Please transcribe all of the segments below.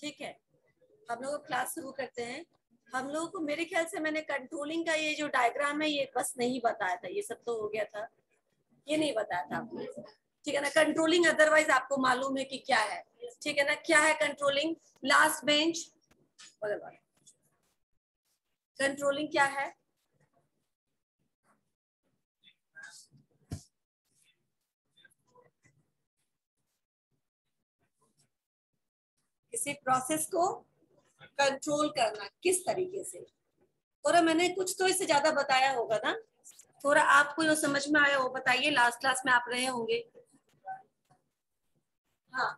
ठीक है, हम लोग क्लास शुरू करते हैं। हम लोगों को मेरे ख्याल से मैंने कंट्रोलिंग का ये जो डायग्राम है ये बस नहीं बताया था, ये सब तो हो गया था, ये नहीं बताया था आपको। ठीक है ना, कंट्रोलिंग अदरवाइज आपको मालूम है कि क्या है। ठीक है ना, क्या है कंट्रोलिंग? लास्ट बेंच, कंट्रोलिंग क्या है? किसी प्रोसेस को कंट्रोल करना किस तरीके से। और मैंने कुछ तो इससे ज्यादा बताया होगा ना, थोड़ा आपको जो समझ में आया वो बताइए। लास्ट क्लास में आप रहे होंगे। हाँ,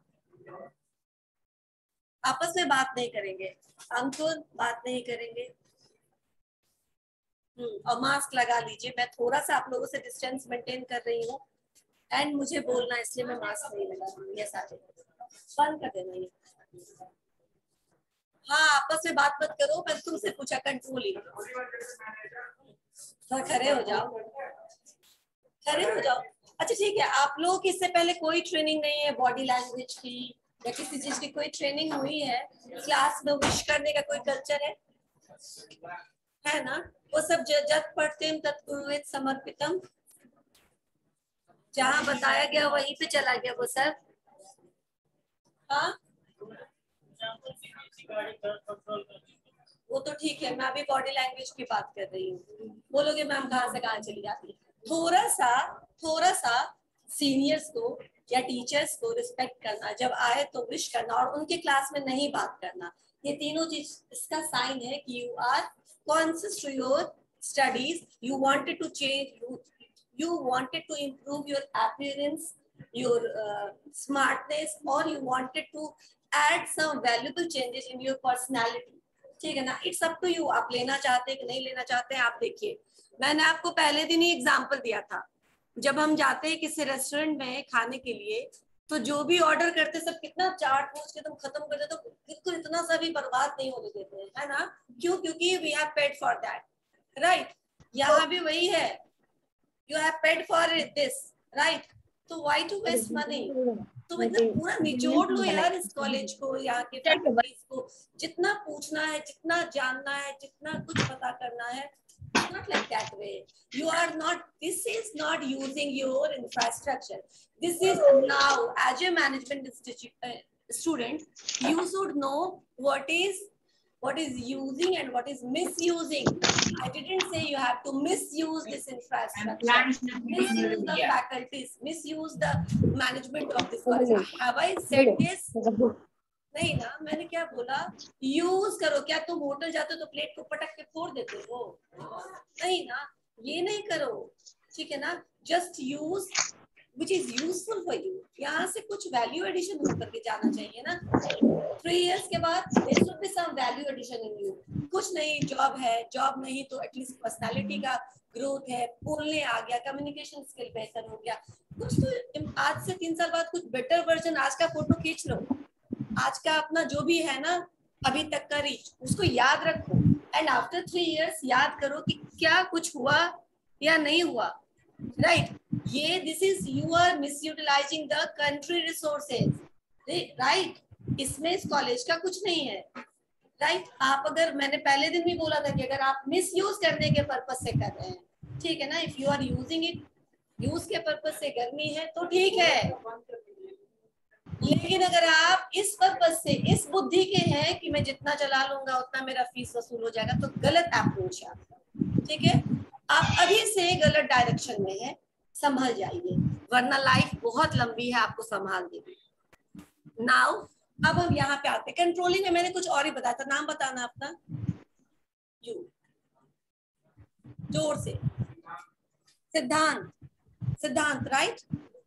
आपस में बात नहीं करेंगे, हम तो बात नहीं करेंगे। और मास्क लगा लीजिए। मैं थोड़ा सा आप लोगों से डिस्टेंस मेंटेन कर रही हूँ एंड मुझे बोलना इसलिए मैं मास्क नहीं लगा रही हूँ। ये सारे बंद कर देना ये। हाँ, आपस में बात मत करो, मैं तुमसे पूछा कंट्रोलिंग। थोड़ा खड़े हो जाओ, खड़े हो जाओ। अच्छा ठीक है, आप लोग इससे पहले कोई ट्रेनिंग नहीं है बॉडी लैंग्वेज की या किसी चीज की कोई ट्रेनिंग हुई है? क्लास में विश करने का कोई कल्चर है ना? वो सब जत पढ़ते तत्कुरुत समर्पितम, जहाँ बताया गया वहीं पे चला गया वो सब। हाँ, वो तो ठीक है, मैं अभी बॉडी लैंग्वेज की बात कर रही हूँ। बोलोगे मैम कहाँ से कहाँ चली जाती है। थोड़ा सा सीनियर्स को या टीचर्स को रिस्पेक्ट करना, जब आए तो विश करना और उनके क्लास में नहीं बात करना, ये तीनों चीज इसका साइन है कि you are conscious to your studies, you wanted to change, you wanted to improve your appearance, your smartness, or you wanted to add some valuable changes in your personality. ठीक है ना, इट्स अप टू यू, आप लेना चाहते हैं कि नहीं लेना चाहते हैं। आप देखिए, मैंने आपको पहले दिन ही एग्जांपल दिया था, जब हम जाते हैं किसी रेस्टोरेंट में खाने के लिए तो जो भी ऑर्डर करते सब कितना चाट पूछ के तुम खत्म कर देते, तो बिल्कुल इतना सा भी बर्बाद नहीं होने देते हैं, है ना? क्यों? क्योंकि we have paid for that, right? यहाँ भी वही है, you have paid for this, right? तो why to waste money? तो मतलब पूरा निचोड़ लो यार इस कॉलेज को, यहाँ के फैकल्टीज को। जितना पूछना है, जितना जानना है, जितना कुछ पता करना है, it's not like that way. You are not, this is not using your infrastructure. This is now, as a management student, you should know what is using and what is misusing. I didn't say you have to misuse this infrastructure, misuse the faculties, misuse the management of this college. Have I said this? नहीं ना, मैंने क्या बोला? Use करो। क्या तुम hotel जाते हो तो प्लेट को पटक के फोड़ देते हो? नहीं ना, ये नहीं करो। ठीक है ना, just use which is useful for you. यहाँ से कुछ वैल्यू एडिशन होकर के जाना चाहिए ना। 3 years के बाद there should be some value addition in you. कुछ नहीं, जॉब है, जॉब नहीं तो एटलीस्ट पर्सनालिटी का ग्रोथ है, बोलने आ गया, कम्युनिकेशन स्किल बेहतर हो गया, कुछ तो आज से 3 साल बाद कुछ बेटर वर्जन। आज का फोटो खींच लो, आज का अपना जो भी है ना अभी तक का रीच, उसको याद रखो एंड आफ्टर 3 years याद करो कि क्या कुछ हुआ या नहीं हुआ, राइट? ये this is you are misutilising the country resources, right? इसमें इस कॉलेज का कुछ नहीं है, राइट? आप अगर, मैंने पहले दिन भी बोला था कि अगर आप मिस यूज करने के पर्पज से कर रहे हैं, ठीक है ना, if you are using it use के पर्पज से करनी है तो ठीक है, लेकिन अगर आप इस पर्पज से, इस बुद्धि के हैं कि मैं जितना चला लूंगा उतना मेरा फीस वसूल हो जाएगा, तो गलत अप्रोच है आपका। ठीक है, आप अभी से गलत डायरेक्शन में है, संभल जाइए, वरना लाइफ बहुत लंबी है, आपको संभाल देगी। नाउ अब हम यहाँ पे आते हैं कंट्रोलिंग में। मैंने कुछ और ही बताया था, नाम बताना अपना। यू, जोर से। सिद्धांत, सिद्धांत, राइट?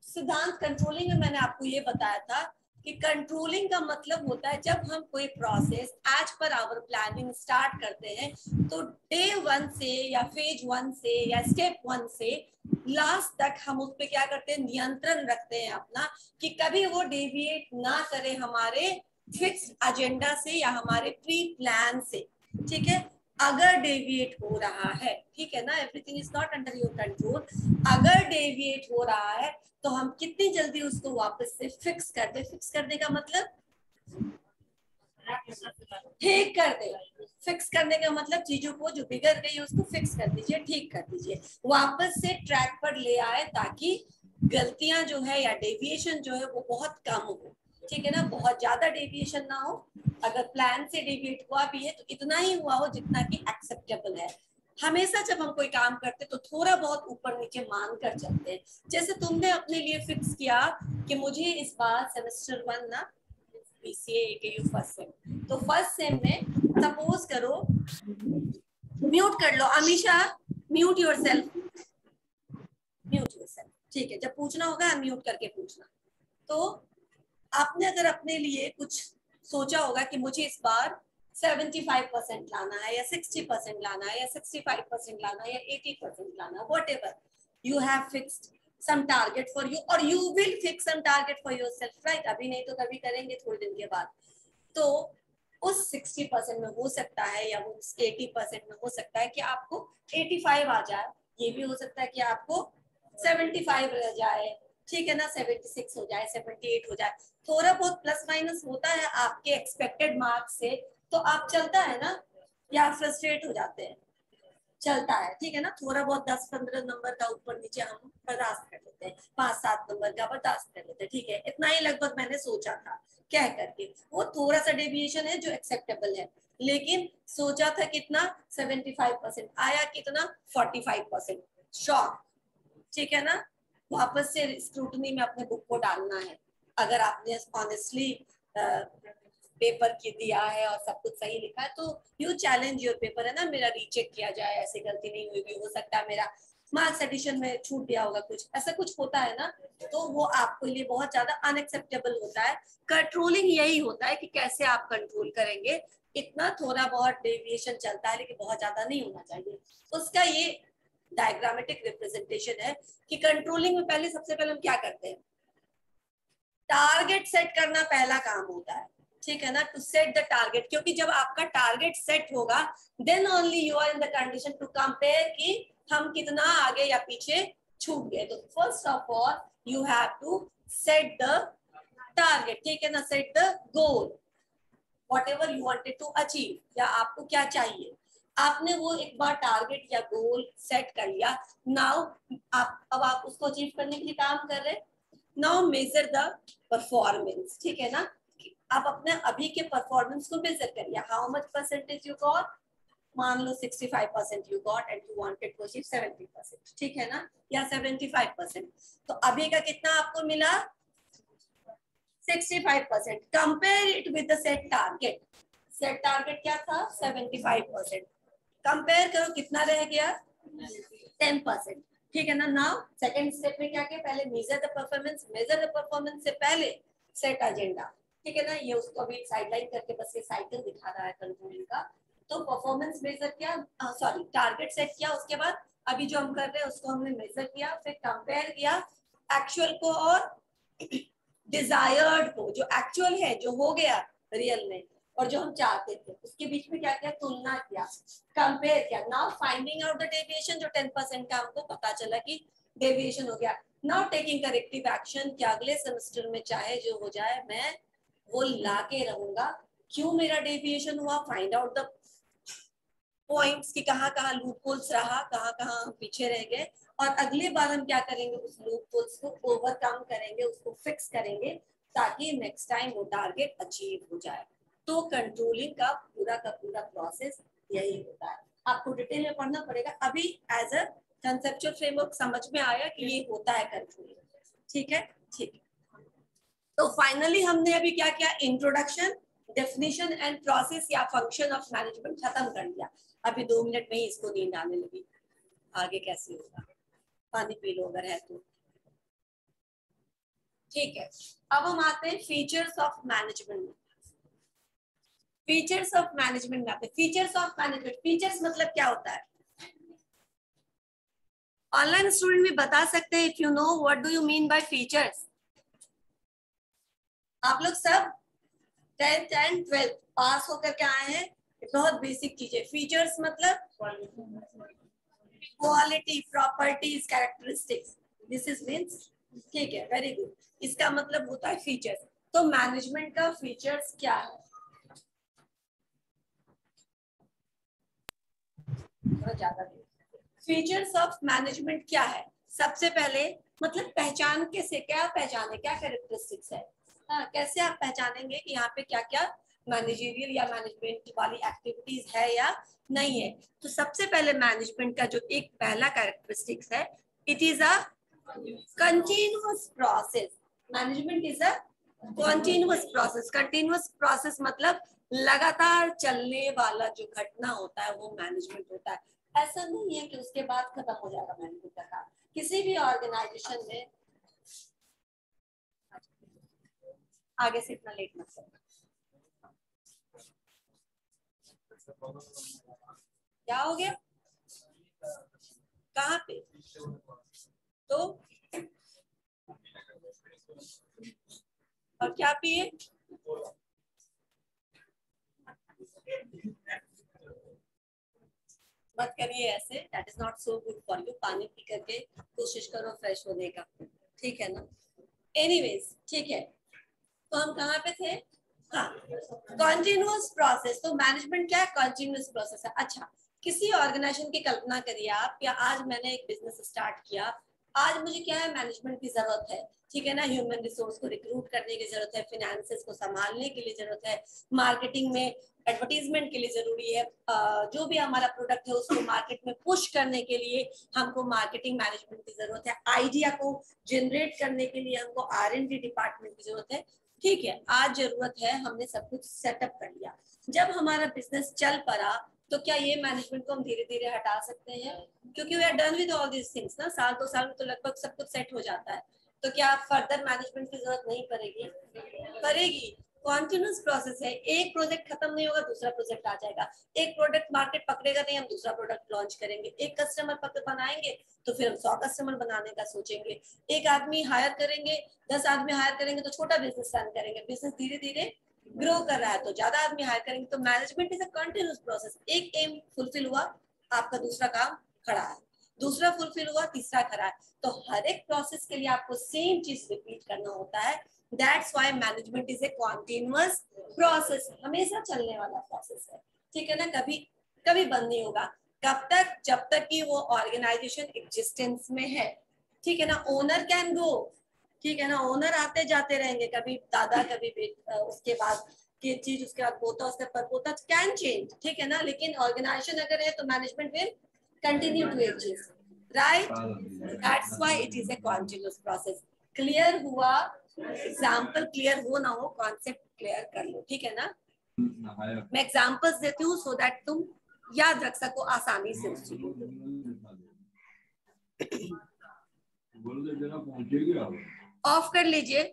सिद्धांत कंट्रोलिंग में मैंने आपको ये बताया था कि कंट्रोलिंग का मतलब होता है जब हम कोई प्रोसेस एज पर आवर प्लानिंग स्टार्ट करते हैं तो डे 1 से या फेज 1 से या स्टेप 1 से लास्ट तक हम उस पर क्या करते हैं, नियंत्रण रखते हैं अपना, कि कभी वो डेविएट ना करे हमारे फिक्स एजेंडा से या हमारे प्री प्लान से। ठीक है, अगर डेविएट हो रहा है, ठीक है ना, everything is not under your control, अगर डेविएट हो रहा है तो हम कितनी जल्दी उसको वापस से फिक्स कर दे। फिक्स करने का मतलब ठीक कर दे। फिक्स करने का मतलब चीजों को जो बिगड़ गई है उसको फिक्स कर दीजिए, ठीक कर दीजिए, वापस से ट्रैक पर ले आए, ताकि गलतियां जो है या डेविएशन जो है वो बहुत कम हो। ठीक है ना, बहुत ज्यादा डेविएशन ना हो। अगर प्लान से डेविएट हुआ भी है तो इतना ही हुआ हो जितना कि एक्सेप्टेबल है। हमेशा जब हम कोई काम करते तो थोड़ा बहुत ऊपर नीचे मान कर चलते हैं। जैसे तुमने अपने लिए फिक्स किया कि मुझे इस बार सेमेस्टर 1 ना पीसीए एकेयू फर्स्ट सेम, तो फर्स्ट सेम में सपोज करो, म्यूट कर लो Amisha, mute yourself, mute yourself. ठीक है, जब पूछना होगा अनम्यूट करके पूछना। तो आपने अगर अपने लिए कुछ सोचा होगा कि मुझे इस बार 75% लाना है या 60% लाना है या 65% लाना है या 80% लाना है, what ever you have fixed some target for you or you will fix some target for yourself, right? अभी नहीं तो कभी करेंगे थोड़े दिन के बाद। तो उस 60% में हो सकता है या उस 80% में हो सकता है कि आपको 85 आ जाए, ये भी हो सकता है कि आपको 75 रह जाए, ठीक है ना, 76 हो जाए, 78 हो जाए, थोड़ा बहुत प्लस माइनस होता है आपके एक्सपेक्टेड मार्क्स से। तो आप चलता है ना, या फ्रस्ट्रेट हो जाते हैं, चलता है, ठीक है ना, थोड़ा बहुत 10-15 नंबर का ऊपर नीचे हम बर्दाश्त कर लेते हैं, 5-7 नंबर का बर्दाश्त कर लेते हैं, ठीक है, इतना ही लगभग मैंने सोचा था कह करके। वो थोड़ा सा डेविएशन है जो एक्सेप्टेबल है, लेकिन सोचा था कितना 75%, आया कितना 45%, शॉक, ठीक है ना। वापस से स्क्रूटनी में अपने बुक को डालना है। अगर आपने ऑनेस्टली पेपर की दिया है और सब कुछ सही लिखा है तो यू चैलेंज योर पेपर, है ना, मेरा रीचेक किया जाए, ऐसी गलती नहीं हुई भी, हो सकता है मेरा मार्क्स एडिशन में छूट गया होगा, कुछ ऐसा कुछ होता है ना, तो वो आपके लिए बहुत ज्यादा अनएक्सेप्टेबल होता है। कंट्रोलिंग यही होता है कि कैसे आप कंट्रोल करेंगे। इतना थोड़ा बहुत डेविएशन चलता है लेकिन बहुत ज्यादा नहीं होना चाहिए। उसका ये डायग्रामेटिक रिप्रेजेंटेशन है कि कंट्रोलिंग में पहले सबसे पहले हम क्या करते हैं, टारगेट सेट करना पहला काम होता है, ठीक है ना, टू सेट द टारगेट, क्योंकि जब आपका टारगेट सेट होगा then only you are in the condition to compare कि हम कितना आगे या पीछे छूट गए। तो first of all you have to set the target, ठीक है ना, set the goal, whatever you wanted to achieve, या आपको क्या चाहिए, आपने वो एक बार टारगेट या गोल सेट कर लिया। नाउ आप उसको अचीव करने के लिए काम कर रहे हैं। नाउ मेजर द परफॉर्मेंस, ठीक है ना, आप अपने अभी के परफॉर्मेंस को मेजर करिए, how much percentage you got, मान लो 65% you got and you wanted to achieve 70%, ठीक है ना, या 75%, तो अभी का कितना आपको मिला 65%, compare it with the set target, set target क्या था 75%, कंपेयर करो कितना रह गया 10%, ठीक है ना। नाउ सेकंड स्टेप में क्या किया, पहले measure the performance, measure the performance से पहले सेट एजेंडा, ठीक है ना, ये उसको अभी साइडलाइन करके बस ये साइकिल दिखा रहा है कंट्रोलिंग का। तो परफॉर्मेंस मेजर किया, सॉरी टारगेट सेट किया, उसके बाद अभी जो हम कर रहे हैं उसको हमने मेजर किया, फिर कंपेयर किया एक्चुअल को और डिजायर्ड को, जो एक्चुअल है, जो हो गया रियल में, और जो हम चाहते थे, उसके बीच में क्या किया, तुलना किया, कंपेयर किया। Now finding out the deviation, जो 10% का हमको पता चला कि डेविएशन हो गया, नाउ टेकिंग करेक्टिव एक्शन, कि अगले सेमेस्टर में चाहे जो हो जाए मैं वो ला के रहूंगा। क्यों मेरा डेविएशन हुआ, फाइंड आउट द पॉइंट्स कि कहाँ कहाँ लूप होल्स रहा, कहाँ कहाँ हम पीछे रह गए, और अगली बार हम क्या करेंगे, उस लूप होल्स को ओवरकम करेंगे, उसको फिक्स करेंगे, ताकि नेक्स्ट टाइम वो टारगेट अचीव हो जाए। तो कंट्रोलिंग का पूरा प्रोसेस यही होता है। आपको डिटेल में पढ़ना पड़ेगा, अभी एज अ कंसेप्चुअल फ्रेमवर्क समझ में आया कि ये होता है कंट्रोलिंग, ठीक है, ठीक है। तो फाइनली हमने अभी क्या किया, इंट्रोडक्शन, डेफिनेशन एंड प्रोसेस या फंक्शन ऑफ मैनेजमेंट खत्म कर दिया। अभी 2 मिनट में ही इसको नींद आने लगी, आगे कैसे होगा, पानी पी लो अगर है तो, ठीक है। अब हम आते हैं फीचर्स ऑफ मैनेजमेंट में। फीचर्स ऑफ मैनेजमेंट में आते हैं, फीचर्स ऑफ मैनेजमेंट, फीचर्स मतलब क्या होता है, ऑनलाइन स्टूडेंट भी बता सकते हैं, if you know what do you mean by features. आप लोग सब 10th एंड 12th पास होकर के आए हैं, बहुत बेसिक चीजें। फीचर्स मतलब quality, properties, characteristics, this is means, ठीक है, वेरी गुड, इसका मतलब होता है फीचर्स। तो मैनेजमेंट का फीचर्स क्या है, थोड़ा ज्यादा दे। फीचर्स ऑफ मैनेजमेंट क्या है? सबसे पहले मतलब पहचान कैसे, क्या पहचाने, क्या कैरेक्टरिस्टिक्स है, हाँ, कैसे आप पहचानेंगे कि यहाँ पे क्या क्या मैनेजरियल या मैनेजमेंट वाली एक्टिविटीज है या नहीं है। तो सबसे पहले मैनेजमेंट का जो एक पहला कैरेक्टरिस्टिक्स है, it is a continuous process. Management is a continuous process. Continuous process मतलब लगातार चलने वाला जो घटना होता है वो मैनेजमेंट होता है। ऐसा नहीं है कि उसके बाद खत्म हो जाएगा मैनेजमेंट का काम। किसी भी ऑर्गेनाइजेशन में आगे से इतना लेट मत करना। क्या हो गया? कहाँ पे? तो और क्या पिए? मत करिए ऐसे, that is not so good for you. पानी पी करके कोशिश करो फ्रेश होने का, ठीक है ना? एनीवेज, ठीक है, तो हम कहाँ पे थे? हाँ, कंटिन्यूअस प्रोसेस। तो मैनेजमेंट क्या है? कंटिन्यूअस प्रोसेस है। अच्छा, किसी ऑर्गेनाइजेशन की कल्पना करिए आप, या आज मैंने एक बिजनेस स्टार्ट किया, आज मुझे क्या है? मैनेजमेंट की जरूरत है, ठीक है ना? ह्यूमन रिसोर्स को रिक्रूट करने की जरूरत है, फिनेंसेस को संभालने के लिए जरूरत है, मार्केटिंग में एडवर्टीजमेंट के लिए जरूरी है, जो भी हमारा प्रोडक्ट है उसको मार्केट में पुश करने के लिए हमको मार्केटिंग मैनेजमेंट की जरूरत है, आइडिया को जनरेट करने के लिए हमको R&D डिपार्टमेंट की जरूरत है, ठीक है? आज जरूरत है, हमने सब कुछ सेटअप कर लिया। जब हमारा बिजनेस चल पड़ा तो क्या ये मैनेजमेंट को हम धीरे धीरे हटा सकते हैं? क्योंकि we are done with all this things ना, साल 2 साल में तो लगभग सब कुछ सेट हो जाता है। तो क्या फर्दर मैनेजमेंट की जरूरत नहीं पड़ेगी? पड़ेगी। कॉन्टिन्यूस प्रोसेस है, एक प्रोजेक्ट खत्म नहीं होगा दूसरा प्रोजेक्ट आ जाएगा, एक प्रोडक्ट मार्केट पकड़ेगा नहीं हम दूसरा प्रोडक्ट लॉन्च करेंगे, एक कस्टमर बनाएंगे तो फिर हम 100 कस्टमर बनाने का सोचेंगे, एक आदमी हायर करेंगे, 10 आदमी हायर करेंगे तो छोटा बिजनेस रन करेंगे, बिजनेस धीरे धीरे ग्रो कर रहा है तो ज्यादा आदमी हायर करेंगे। तो management is a continuous process. एक एम फुलफिल हुआ, आपका दूसरा काम खड़ा है, दूसरा फुलफिल हुआ, तीसरा खड़ा है। तो हर एक प्रोसेस के लिए आपको सेम चीज रिपीट करना होता है। That's why management is a continuous process, हमेशा चलने वाला प्रोसेस है, ठीक है ना? कभी कभी बंद नहीं होगा। कब तक? जब तक कि वो ऑर्गेनाइजेशन एग्जिस्टेंस में है, ठीक है ना? ओनर कैन गो, ठीक है ना? ओनर आते जाते रहेंगे, कभी दादा कभी उसके बाद की चीज, उसके बाद पोता, उसके बाद पोता, कैन चेंज, ठीक है ना? लेकिन ऑर्गेनाइजेशन अगर है तो management will continue to exist, right? That's why it is a continuous process. Clear हुआ? एग्जाम्पल क्लियर हो ना हो, कॉन्सेप्ट क्लियर कर लो, ठीक है ना? मैं एग्जाम्पल्स देती हूँ सो दैट तुम याद रख सको आसानी से उस चीज को। ऑफ कर लीजिए।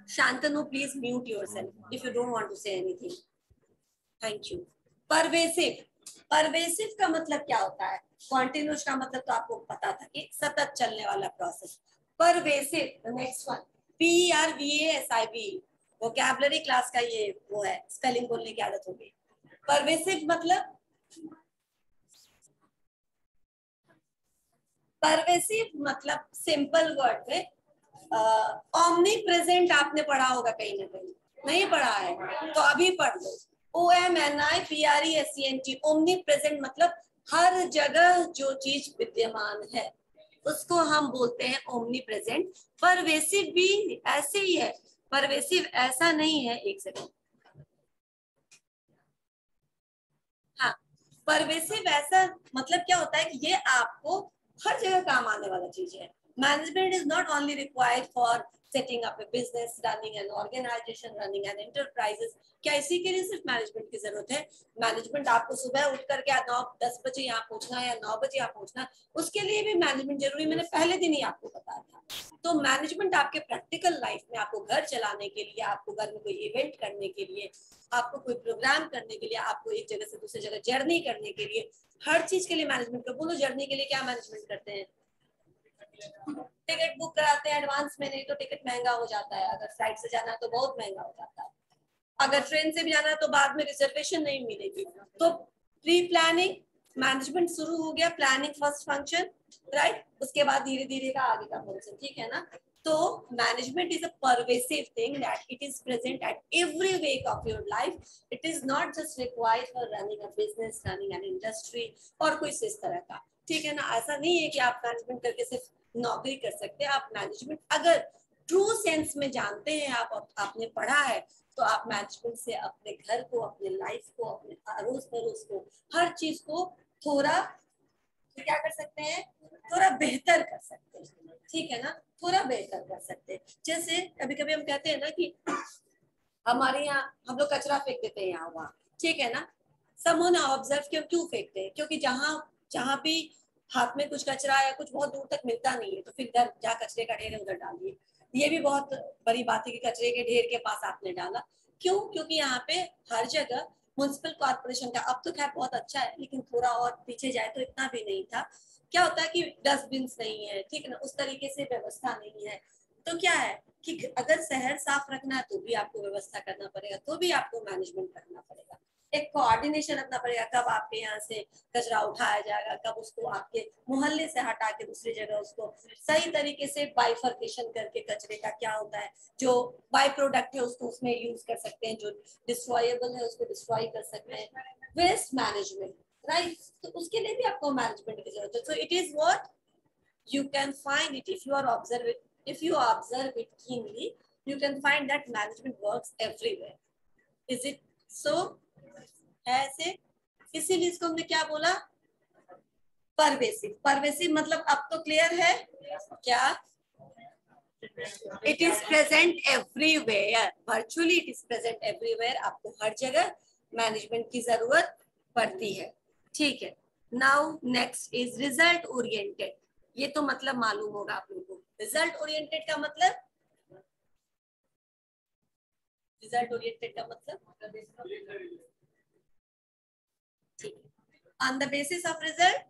Shantanu please mute yourself if you don't want to say anything. Thank you. Pervasive, pervasive का मतलब क्या होता है? कॉन्टिन्यूस का मतलब तो आपको पता था कि सतत चलने वाला process. Pervasive, next one, PERVASIV, vocabulary class का ये वो है, स्पेलिंग बोलने की आदत हो गई। परवेसिव मतलब, परवेसिव मतलब सिंपल वर्ड में ओमनी प्रेजेंट आपने पढ़ा होगा कहीं ना कहीं, नहीं पढ़ा है तो अभी पढ़ लो। OMNIPRESENT, ओमनी प्रेजेंट मतलब हर जगह जो चीज विद्यमान है उसको हम बोलते हैं ओमनी प्रेजेंट। परवेसिव भी ऐसे ही है, परवेसिव ऐसा नहीं है, एक सेकंड, हाँ, परवेसिव ऐसा मतलब क्या होता है कि ये आपको हर जगह काम आने वाला चीज है। Management is not only required for setting up a business, running an organisation, running an enterprises. क्या इसी के लिए सिर्फ मैनेजमेंट की जरूरत है? मैनेजमेंट आपको सुबह उठ करके 9-10 बजे यहाँ पहुंचना है या 9 बजे यहाँ पहुंचना, उसके लिए भी मैनेजमेंट जरूरी, मैंने पहले दिन ही आपको बताया था। तो मैनेजमेंट आपके प्रैक्टिकल लाइफ में, आपको घर चलाने के लिए, आपको घर में कोई इवेंट करने के लिए, आपको कोई प्रोग्राम करने के लिए, आपको एक जगह से दूसरी जगह जर्नी करने के लिए, हर चीज के लिए मैनेजमेंट को बोलो। जर्नी के लिए क्या मैनेजमेंट करते हैं? टिकट बुक कराते हैं एडवांस में, नहीं तो टिकट महंगा हो जाता है, अगर फ्लाइट से जाना है तो बहुत महंगा हो जाता है, अगर ट्रेन से भी जाना है तो बाद में रिजर्वेशन नहीं मिलेगी। तो प्री प्लानिंग, मैनेजमेंट शुरू हो गया, प्लानिंग फर्स्ट फंक्शन, राइट? उसके बाद धीरे धीरे का आगे का फंक्शन, ठीक है ना? तो management is a pervasive thing that it is present at every wake of your life. It is not just required for running a business, running an industry और कोई इस तरह का. ठीक है ना. ऐसा नहीं है कि आप मैनेजमेंट करके सिर्फ नौकरी कर सकते हैं. आप मैनेजमेंट अगर ट्रू सेंस में जानते हैं, आपने पढ़ा है, तो आप मैनेजमेंट से अपने घर को, अपने लाइफ को, अपने अड़ोस पड़ोस को, हर चीज को थोड़ा क्या कर सकते हैं, थोड़ा बेहतर कर सकते हैं. ठीक है ना. थोड़ा बेहतर कर सकते हैं. जैसे कभी कभी हम कहते हैं ना कि हमारे यहाँ हम लोग कचरा फेंक देते हैं यहाँ वहाँ. ठीक है ना. समवन ऑब्जर्व क्यों फेंकते हैं, क्योंकि जहाँ जहाँ भी हाथ में कुछ कचरा या कुछ बहुत दूर तक मिलता नहीं है, तो फिर इधर जहाँ कचरे का ढेर है उधर डालिए. ये भी बहुत बड़ी बात है कि कचरे के ढेर के पास आपने डाला. क्यों? क्योंकि यहाँ पे हर जगह म्युनिसिपल कॉर्पोरेशन का, अब तो खैर बहुत अच्छा है, लेकिन थोड़ा और पीछे जाए तो इतना भी नहीं था. क्या होता है कि डस्टबिन नहीं है. ठीक है ना. उस तरीके से व्यवस्था नहीं है. तो क्या है कि अगर शहर साफ रखना है तो भी आपको व्यवस्था करना पड़ेगा, तो भी आपको मैनेजमेंट करना पड़ेगा. एक कोऑर्डिनेशन रखना पड़ेगा. कब आपके यहाँ से कचरा उठाया जाएगा, कब उसको आपके मोहल्ले से हटा के दूसरी जगह उसको सही तरीके से बाइफर्केशन करके कचरे का क्या होता है, जो बाई प्रोडक्ट है उसको उसमें यूज कर सकते हैं, जो डिस्ट्रॉयबल है उसको डिस्ट्रॉय कर सकते हैं. Waste management, right. तो उसके लिए भी आपको मैनेजमेंट की जरूरत है. So it is what you can find it if you are observe it keenly, you can find that management works everywhere. Is it so? है ऐसे. इसीलिए इसको हमने क्या बोला, परवेसिव. परवेसिव मतलब अब तो क्लियर है क्या. It is present everywhere. Virtually it is present everywhere. आपको हर जगह मैनेजमेंट की जरूरत पड़ती है. ठीक है. Now next is result oriented. ये तो मतलब मालूम होगा आप लोगों को. रिजल्ट ओरिएंटेड का मतलब, रिजल्ट ओरिएंटेड का मतलब ठीक है. On the basis of result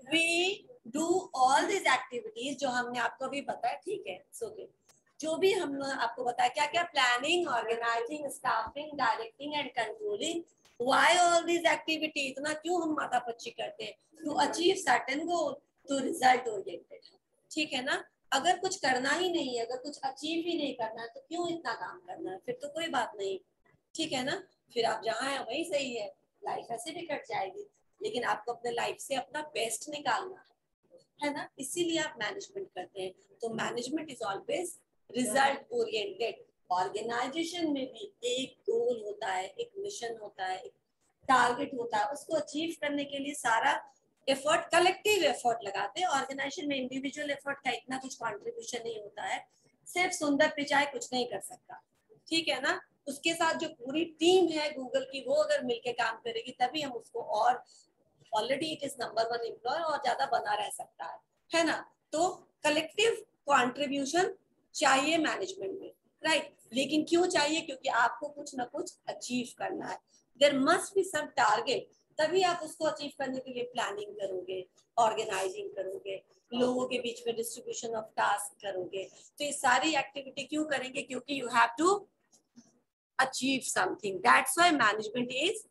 we do all this activities जो हमने आपको भी बताया. ठीक है. सो जो भी हमने आपको बताया, क्या क्या, planning, organising, staffing, directing and controlling. Why all these activity? इतना क्यों हम माथापच्ची करते हैं? To achieve certain goal, to result oriented. ठीक है ना. अगर कुछ करना ही नहीं है, अगर कुछ अचीव ही नहीं करना है, तो क्यों इतना काम करना है? फिर तो कोई बात नहीं. ठीक है ना. फिर आप जहाँ हैं वही सही है. लाइफ ऐसे भी कट जाएगी, लेकिन आपको अपने लाइफ से अपना बेस्ट निकालना है ना. इसीलिए आप मैनेजमेंट करते हैं. तो management is always result oriented. Organisation में भी एक गोल होता है, एक मिशन होता है, एक टारगेट होता है. उसको अचीव करने के लिए सारा एफर्ट, कलेक्टिव एफर्ट लगाते हैं. ऑर्गेनाइजेशन में इंडिविजुअल एफर्ट का इतना कुछ कंट्रीब्यूशन नहीं होता है. सिर्फ सुंदर पिचाई कुछ नहीं कर सकता. ठीक है ना. उसके साथ जो पूरी टीम है गूगल की, वो अगर मिलके काम करेगी तभी हम उसको, और already it is number 1 employ, और ज्यादा बना रह सकता है ना. तो कलेक्टिव कंट्रीब्यूशन चाहिए मैनेजमेंट में, राइट. लेकिन क्यों चाहिए? क्योंकि आपको कुछ ना कुछ अचीव करना है. There must be some target. तभी आप उसको अचीव करने के लिए प्लानिंग करोगे, ऑर्गेनाइजिंग करोगे, लोगों के बीच में डिस्ट्रीब्यूशन ऑफ टास्क करोगे. तो ये सारी एक्टिविटी क्यों करेंगे? क्योंकि you have to achieve something. That's why management is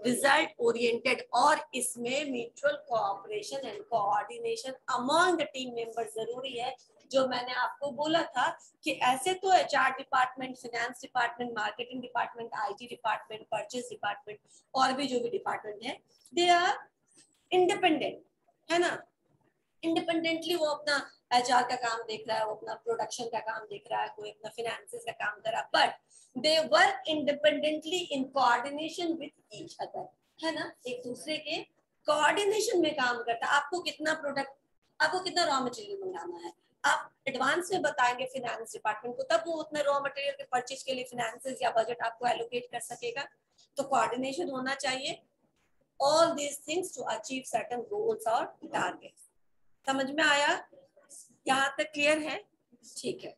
result oriented. और इसमें mutual cooperation and coordination among the team member जरूरी है. जो मैंने आपको बोला था कि ऐसे तो HR department, finance department, marketing department, IT department, purchase department और भी जो भी डिपार्टमेंट है, दे आर इंडिपेंडेंट, है ना. इंडिपेंडेंटली वो अपना एचआर का काम देख रहा है, वो अपना प्रोडक्शन का काम देख रहा है, कोई अपना फाइनेंसेस का काम कर रहा है, but they work independently in coordination with each other, है ना. एक दूसरे के कोऑर्डिनेशन में काम करता है. आपको कितना प्रोडक्ट, आपको कितना रॉ मटेरियल मंगाना है, आप एडवांस में बताएंगे फाइनेंस डिपार्टमेंट को, तब वो उतना रॉ मटेरियल के परचेज के लिए फाइनेंसेस या बजट आपको एलोकेट कर सकेगा. तो कोऑर्डिनेशन होना चाहिए. All these things to achieve certain goals और टारगेट्स. समझ में आया? यहाँ तक क्लियर है? ठीक है.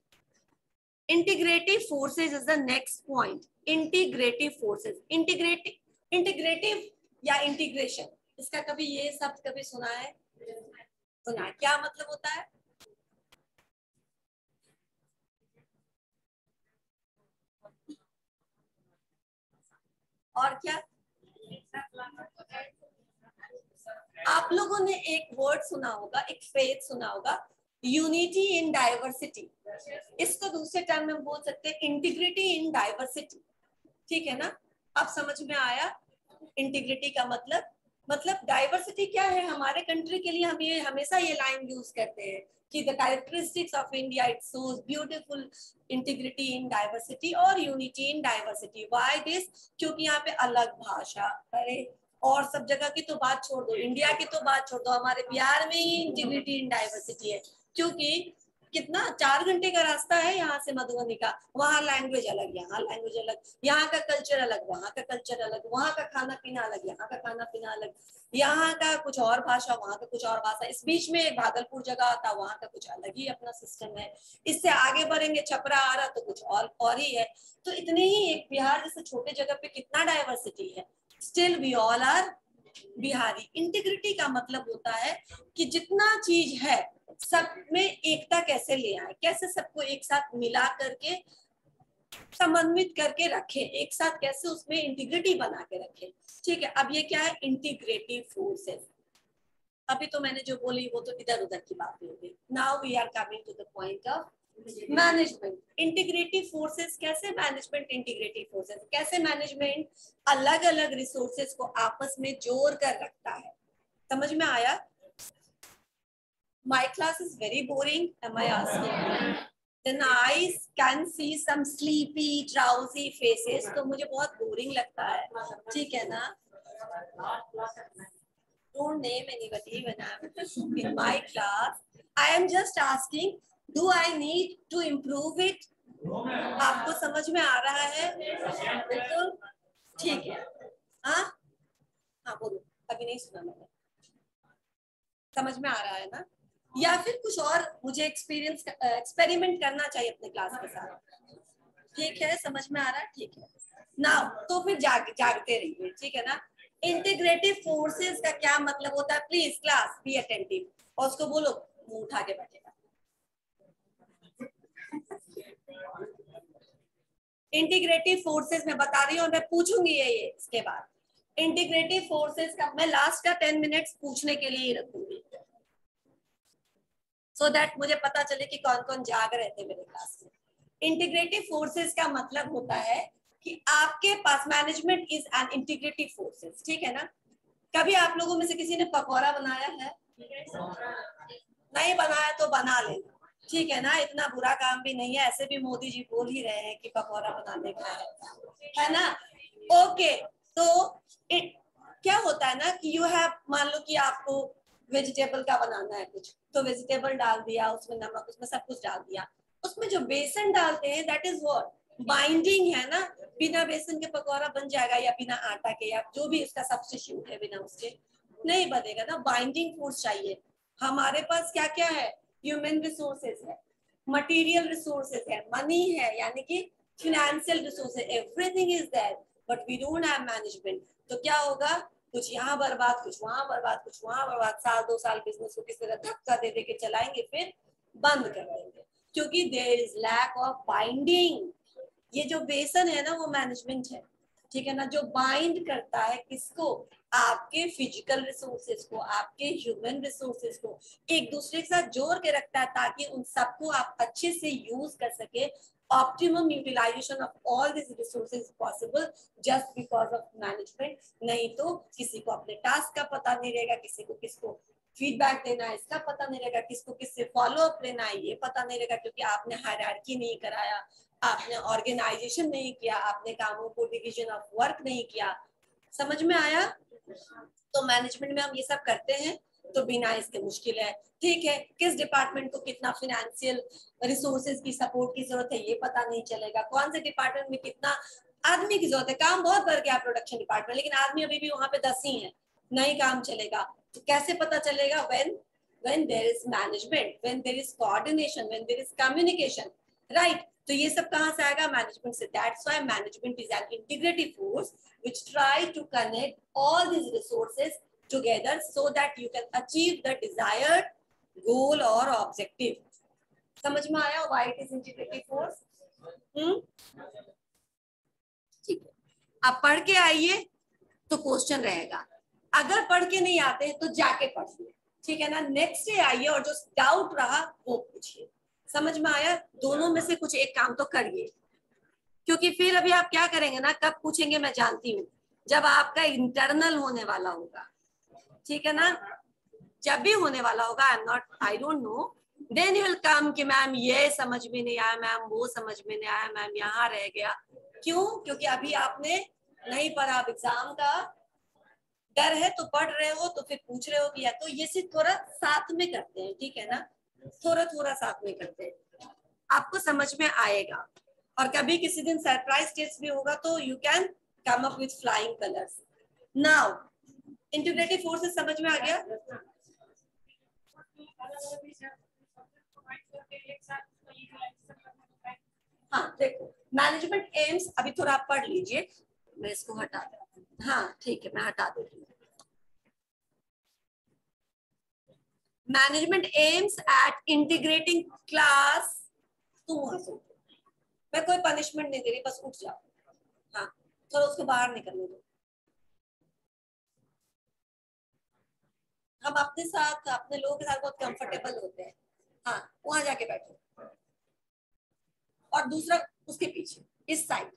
Integrative forces is the next point. Integrative forces. Integrative या इंटीग्रेशन, इसका कभी ये शब्द कभी सुना है? सुना है. क्या मतलब होता है? और क्या? आप लोगों ने एक वर्ड सुना होगा, एक फ्रेज सुना होगा, यूनिटी इन डाइवर्सिटी, इसको दूसरे टर्म में बोल सकते हैं इंटीग्रिटी इन डाइवर्सिटी, ठीक है ना। अब समझ में आया इंटीग्रिटी का मतलब डाइवर्सिटी क्या है हमारे कंट्री के लिए। हम ये हमेशा ये लाइन यूज करते हैं कि the characteristics of India it shows beautiful integrity in diversity और unity in diversity. Why this? क्योंकि यहाँ पे अलग भाषा, अरे और सब जगह की तो बात छोड़ दो, इंडिया की तो बात छोड़ दो, हमारे बिहार में ही इंटीग्रिटी इन डाइवर्सिटी है। क्योंकि कितना 4 घंटे का रास्ता है यहाँ से मधुबनी का, वहाँ लैंग्वेज अलग, यहाँ लैंग्वेज अलग, यहाँ का कल्चर अलग, वहाँ का कल्चर अलग, वहाँ का खाना पीना अलग, यहाँ का खाना पीना अलग, यहाँ का कुछ और भाषा, वहाँ का कुछ और भाषा, इस बीच में एक भागलपुर जगह आता, वहाँ का कुछ अलग ही अपना सिस्टम है। इससे आगे बढ़ेंगे छपरा आ रहा तो कुछ और ही है। तो इतने ही एक बिहार जैसे छोटे जगह पे कितना डाइवर्सिटी है, still we all are Bihari. Integrity का मतलब होता है कि जितना चीज है सब में एकता कैसे ले आए, कैसे सबको एक साथ मिला करके समन्वित करके रखे, एक साथ कैसे उसमें इंटीग्रिटी बना के रखे, ठीक है। अब ये क्या है? Integrative forces. अभी तो मैंने जो बोली वो तो इधर उधर की बातें हो गई। Now we are coming to the point of management. Integrative forces कैसे मैनेजमेंट, इंटीग्रेटिव फोर्सेस कैसे मैनेजमेंट अलग अलग रिसोर्सेस को आपस में जोड़ कर रखता है। समझ में आया? My class is very boring. Am I asking? Then I can see some sleepy, drowsy faces. तो मुझे बहुत boring लगता है, ठीक है ना? Don't name anybody when I'm in my class. I am just asking, do I need to improve it? आपको समझ में आ रहा है? बिल्कुल ठीक है। हाँ हाँ बोलो, अभी नहीं सुना मैंने। समझ में आ रहा है ना? या फिर कुछ और मुझे एक्सपेरिमेंट करना चाहिए अपने क्लास के साथ? ठीक है, समझ में आ रहा है? ठीक है ना, तो फिर जागते रहिए, ठीक है ना। इंटीग्रेटिव फोर्सेस का क्या मतलब होता है? प्लीज क्लास बी अटेंटिव, और उसको बोलो मुंह उठा के बैठेगा। इंटीग्रेटिव फोर्सेस मैं बता रही हूँ, मैं पूछूंगी ये इसके बाद। इंटीग्रेटिव फोर्सेस का मैं लास्ट का 10 मिनट्स पूछने के लिए ही रखूंगी, सो दैट मुझे पता चले कि कौन कौन जाग रहे थे मेरे क्लास में। इंटीग्रेटिव फोर्सेस का मतलब होता है कि आपके पास management is an integrative forces, ठीक है ना। कभी आप लोगों में से किसी ने पकौड़ा बनाया है? नहीं बनाया तो बना लेना, ठीक है ना, इतना बुरा काम भी नहीं है। ऐसे भी मोदी जी बोल ही रहे हैं कि पकौड़ा बनाने का है ना। ओके, तो क्या होता है ना कि यू हैव, मान लो कि आपको वेजिटेबल का बनाना है कुछ, तो वेजिटेबल डाल दिया, उसमें नमक, उसमें सब कुछ डाल दिया, उसमें जो बेसन डालते हैं दैट इज व्हाट? बाइंडिंग है ना। बिना बेसन के पकौड़ा बन जाएगा या बिना आटा के, या जो भी उसका सब्स्टिट्यूट है, बिना उसके नहीं बनेगा ना। बाइंडिंग फोर्स चाहिए। हमारे पास क्या क्या है? ह्यूमन रिसोर्सेज है, मटेरियल रिसोर्सेज है, मनी है, यानी कि financial resources, everything is there, but we don't have management. तो क्या होगा? कुछ यहाँ बर्बाद, कुछ वहां बर्बाद, कुछ वहां बर्बाद। साल 2 साल बिजनेस को किस तरह धक्का दे के चलाएंगे, फिर बंद कर देंगे, क्योंकि there is lack of binding. ये जो बेसन है ना वो मैनेजमेंट है, ठीक है ना, जो बाइंड करता है किसको? आपके फिजिकल रिसोर्सेज को, आपके ह्यूमन रिसोर्सेज को एक दूसरे के साथ जोड़ के रखता है, ताकि उन सबको आप अच्छे से यूज कर सके। Optimum utilisation of all this resources possible just because of management. नहीं तो किसी को अपने टास्क का पता नहीं रहेगा, किसी को किसको फीडबैक देना है इसका पता नहीं रहेगा, किसको किससे फॉलो अप लेना है ये पता नहीं रहेगा, क्योंकि आपने हायरार्की नहीं कराया, आपने ऑर्गेनाइजेशन नहीं किया, आपने कामों को डिवीजन ऑफ वर्क नहीं किया। समझ में आया? तो मैनेजमेंट में हम ये सब करते हैं, तो बिना इसके मुश्किल है, ठीक है। किस डिपार्टमेंट को कितना फाइनेंशियल रिसोर्सेज की सपोर्ट की जरूरत है ये पता नहीं चलेगा, कौन से डिपार्टमेंट में कितना आदमी की जरूरत है। काम बहुत बढ़ गया प्रोडक्शन डिपार्टमेंट, लेकिन आदमी अभी भी वहां पे 10 ही है, नहीं काम चलेगा। तो कैसे पता चलेगा? when there is management, when there is coordination, when there is communication, right? तो ये सब कहाँ से आएगा? मैनेजमेंट से। That's why management is an integrative force which try to connect all these resources together so that you can achieve the desired goal or objective. समझ में आया why it is integrative force? ठीक है, आप पढ़ के आइए तो क्वेश्चन रहेगा, अगर पढ़ के नहीं आते तो जाके पढ़िए, ठीक है ना। नेक्स्ट डे आइए और जो डाउट रहा वो पूछिए। समझ में आया? दोनों में से कुछ एक काम तो करिए, क्योंकि फिर अभी आप क्या करेंगे ना, कब पूछेंगे मैं जानती हूँ, जब आपका इंटरनल होने वाला होगा, ठीक है ना। जब भी होने वाला होगा, I don't know, then you will come कि मैम ये समझ में नहीं आया, मैम वो समझ में नहीं आया, मैम यहाँ रह गया। क्यों? क्योंकि अभी आपने नहीं पढ़ा, अब एग्जाम का डर है तो पढ़ रहे हो, तो फिर पूछ रहे हो कि या तो ये सिर्फ थोड़ा साथ में करते हैं, ठीक है ना, थोड़ा थोड़ा साथ में करते हैं, आपको समझ में आएगा। और कभी किसी दिन सरप्राइज टेस्ट भी होगा तो you can come up with flying colours. Now integrative forces समझ में आ गया? हाँ देखो, मैनेजमेंट एम्स अभी थोड़ा आप पढ़ लीजिए, मैं इसको हटा दूँ। हाँ ठीक है, मैं हटा देती हूँ। Management aims at integrating class, तुम वहां से, मैं कोई पनिशमेंट नहीं दे रही, बस उठ जाओ। हाँ थोड़ा उसको बाहर निकलने दो। हम अपने साथ, अपने लोगों के साथ बहुत कंफर्टेबल होते हैं। हाँ वहां जाके बैठो, और दूसरा उसके पीछे इस साइड।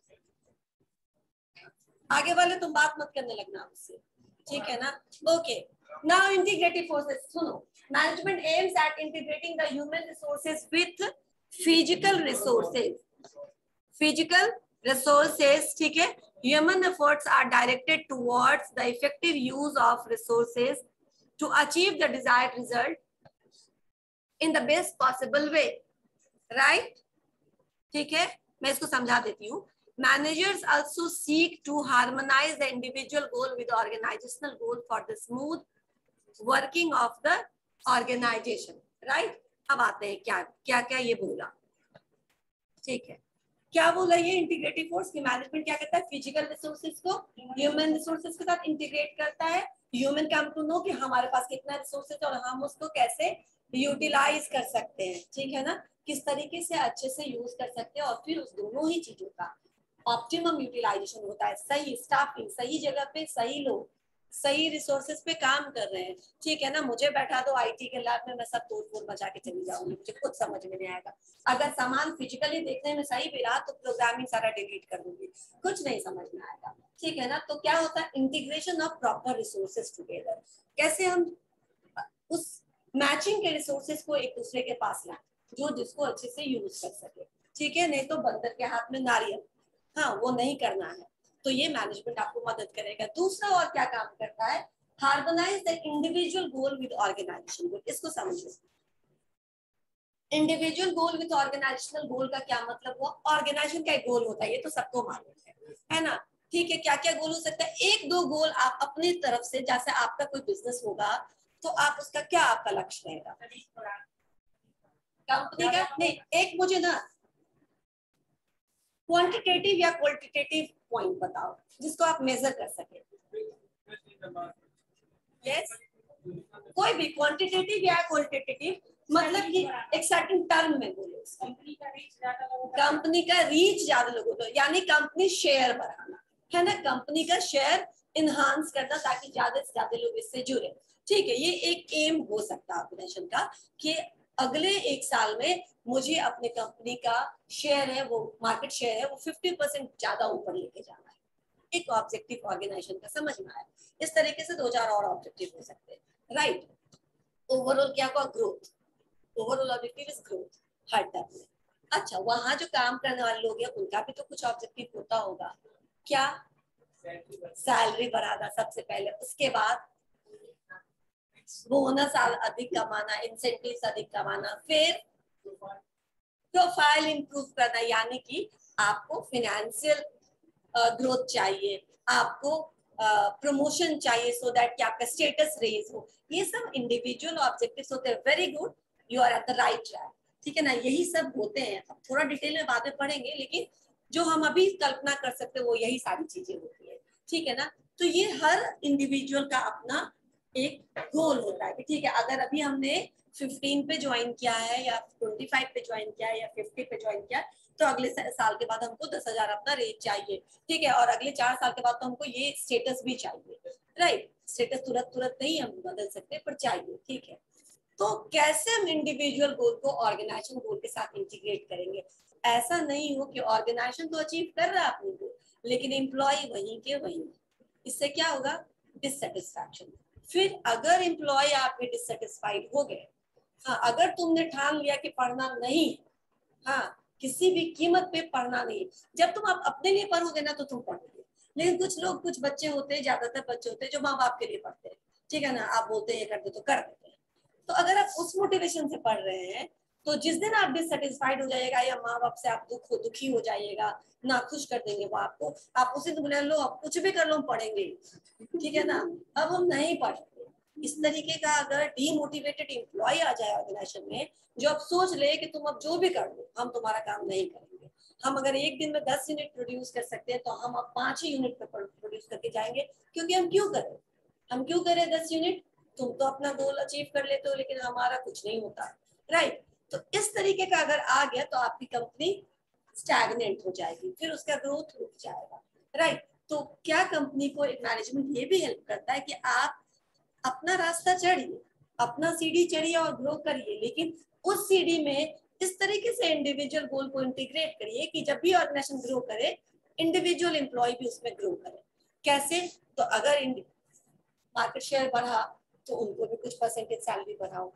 आगे वाले तुम बात मत करने लगना उससे, ठीक है ना। ओके, नाउ इंटीग्रेटिव फोर्सेस सुनो। Management aims at integrating the human resources with physical resources. Physical resources, ठीक है। Human efforts are directed towards the effective use of resources to achieve the desired result in the best possible way, right? ठीक है, मैं इसको समझा देती हूँ। Managers also seek to harmonize the individual goal with the organizational goal for the smooth working of the organization, right? अब आते हैं क्या क्या क्या ये बोला, ठीक है। क्या बोला ये इंटीग्रेटिव फोर्स की? मैनेजमेंट क्या करता है? फिजिकल रिसोर्सेज को ह्यूमन रिसोर्सेज के साथ इंटीग्रेट करता है। ह्यूमन कम टू नो कि हमारे पास कितना रिसोर्सेज और हम उसको कैसे यूटिलाइज कर सकते हैं, ठीक है ना, किस तरीके से अच्छे से यूज कर सकते हैं। और फिर उस दोनों ही चीजों का ऑप्टिमम यूटिलाइजेशन होता है, सही स्टाफिंग, सही जगह पे सही लोग सही रिसोर्सेज पे काम कर रहे हैं, ठीक है ना। मुझे बैठा दो आईटी के लैब में, मैं सब तोड़ फोड़ मचा के चली जाऊंगी, मुझे खुद समझ में नहीं आएगा। अगर सामान फिजिकली देखने में सही भी रहा तो प्रोग्रामिंग सारा डिलीट कर दूंगी, कुछ नहीं समझ में आएगा, ठीक है ना। तो क्या होता है? Integration of proper resources together. कैसे हम उस मैचिंग के रिसोर्सेज को एक दूसरे के पास लाएं जो जिसको अच्छे से यूज कर सके, ठीक है। नहीं तो बंदर के हाथ में नारियल, हाँ वो नहीं करना है। तो ये मैनेजमेंट आपको मदद करेगा। दूसरा और क्या काम करता है? Harmonise the individual goal with organisation goal. इसको समझिए, individual goal with organisational goal का क्या मतलब हुआ? ऑर्गेनाइजेशन का एक गोल होता है, ये तो सबको मालूम है ना, ठीक है। क्या क्या गोल हो सकता है? एक दो गोल आप अपनी तरफ से, जैसे आपका कोई बिजनेस होगा तो आप उसका क्या आपका लक्ष्य रहेगा? कंपनी का नहीं, एक मुझे ना क्वांटिटेटिव या क्वालिटेटिव पॉइंट बताओ जिसको आप मेजर कर सके। यस, कोई भी क्वांटिटेटिव या क्वालिटेटिव, मतलब कि एक सर्टेन टर्म में बोलो। कंपनी का रीच ज्यादा लोगों को, यानी कंपनी शेयर बढ़ाना है ना, कंपनी का शेयर इनहांस करना ताकि ज्यादा से ज्यादा लोग इससे जुड़े, ठीक है। ये एक एम हो सकता है ऑर्गेनाइजेशन का कि अगले एक साल में मुझे अपने कंपनी का शेयर है, वो मार्केट शेयर है, वो 50% ज्यादा ऊपर लेके जाना है। एक ऑब्जेक्टिव ऑर्गेनाइजेशन का समझ में आया। इस तरीके से 2-4 और ऑब्जेक्टिव हो सकते हैं, राइट। ओवरऑल क्या हुआ? Growth. Overall objective is growth her term में। अच्छा, वहां जो काम करने वाले लोग हैं उनका भी तो कुछ ऑब्जेक्टिव होता होगा। क्या? सैलरी बढ़ाना सबसे पहले, उसके बाद बोनस अधिक कमाना, इंसेंटिव अधिक कमाना, फिर प्रोफाइल इंप्रूव करना, यानी कि आपको फिनेंशियल ग्रोथ चाहिए, आपको प्रमोशन चाहिए सो दैट कि आपका स्टेटस रेज हो। ये सब इंडिविजुअल ऑब्जेक्टिव्स होते हैं। Very good, you are at the right track, ठीक है ना। यही सब होते हैं। अब थोड़ा डिटेल में बातें पढ़ेंगे, लेकिन जो हम अभी कल्पना कर सकते हैं वो यही सारी चीजें होती है, ठीक है ना। तो ये हर इंडिविजुअल का अपना एक गोल होता है, ठीक है। अगर अभी हमने 15 पे ज्वाइन किया है या 25 पे ज्वाइन किया है या 50 पे ज्वाइन किया है, तो अगले साल के बाद हमको 10,000 अपना रेट चाहिए, ठीक है। और अगले 4 साल के बाद तो हमको ये स्टेटस भी चाहिए, राइट। स्टेटस तुरंत तुरंत नहीं हम बदल सकते, पर चाहिए, ठीक है। तो कैसे हम इंडिविजुअल गोल को ऑर्गेनाइजेशन गोल के साथ इंटीग्रेट करेंगे? ऐसा नहीं हो कि ऑर्गेनाइजेशन तो अचीव कर रहा है अपने गोल, लेकिन एम्प्लॉय वहीं के वहीं। इससे क्या होगा? डिससेटिस्फैक्शन। फिर अगर एम्प्लॉय आपके डिससेटिस्फाइड हो गए, हाँ, अगर तुमने ठान लिया कि पढ़ना नहीं, हाँ, किसी भी कीमत पे पढ़ना नहीं, जब तुम आप अपने लिए पढ़ोगे ना तो तुम पढ़ोगे। लेकिन कुछ लोग, कुछ बच्चे होते हैं, ज्यादातर बच्चे होते हैं जो माँ बाप के लिए पढ़ते हैं, ठीक है ना, आप बोलते हैं ये कर दो तो कर देते हैं। तो अगर आप उस मोटिवेशन से पढ़ रहे हैं, तो जिस दिन आप डिससेटिस्फाइड हो जाएगा या माँ बाप से आप दुखी हो जाइएगा, ना खुश कर देंगे वो आपको, आप उसी दिन बोले लो आप कुछ भी कर लो हम पढ़ेंगे, ठीक है ना, अब हम नहीं पढ़ते। इस तरीके का अगर डीमोटिवेटेड एम्प्लॉय आ जाए ऑर्गेनाइजेशन में, जो अब सोच ले कि तुम अब जो भी कर लो हम तुम्हारा काम नहीं करेंगे, हम अगर एक दिन में 10 यूनिट प्रोड्यूस कर सकते हैं तो हम अब 5 ही यूनिट पे प्रोड्यूस करके जाएंगे, क्योंकि हम क्यों करें 10 यूनिट? तुम तो अपना गोल अचीव कर लेते हो, लेकिन हमारा कुछ नहीं होता, राइट। तो इस तरीके का अगर आ गया तो आपकी कंपनी स्टैग्नेंट हो जाएगी, फिर उसका ग्रोथ रुक जाएगा, राइट। तो क्या कंपनी को मैनेजमेंट ये भी हेल्प करता है कि आप अपना रास्ता चढ़िए, अपना सीढ़ी चढ़िए और ग्रो करिए, लेकिन उस सीढ़ी में इस तरीके से इंडिविजुअल गोल को इंटीग्रेट करिए कि जब भी ऑर्गेनाइजेशन ग्रो करे, इंडिविजुअल एम्प्लॉय भी उसमें ग्रो करे। कैसे? तो अगर मार्केट शेयर बढ़ा तो उनको भी कुछ परसेंटेज सैलरी बढ़ाओ,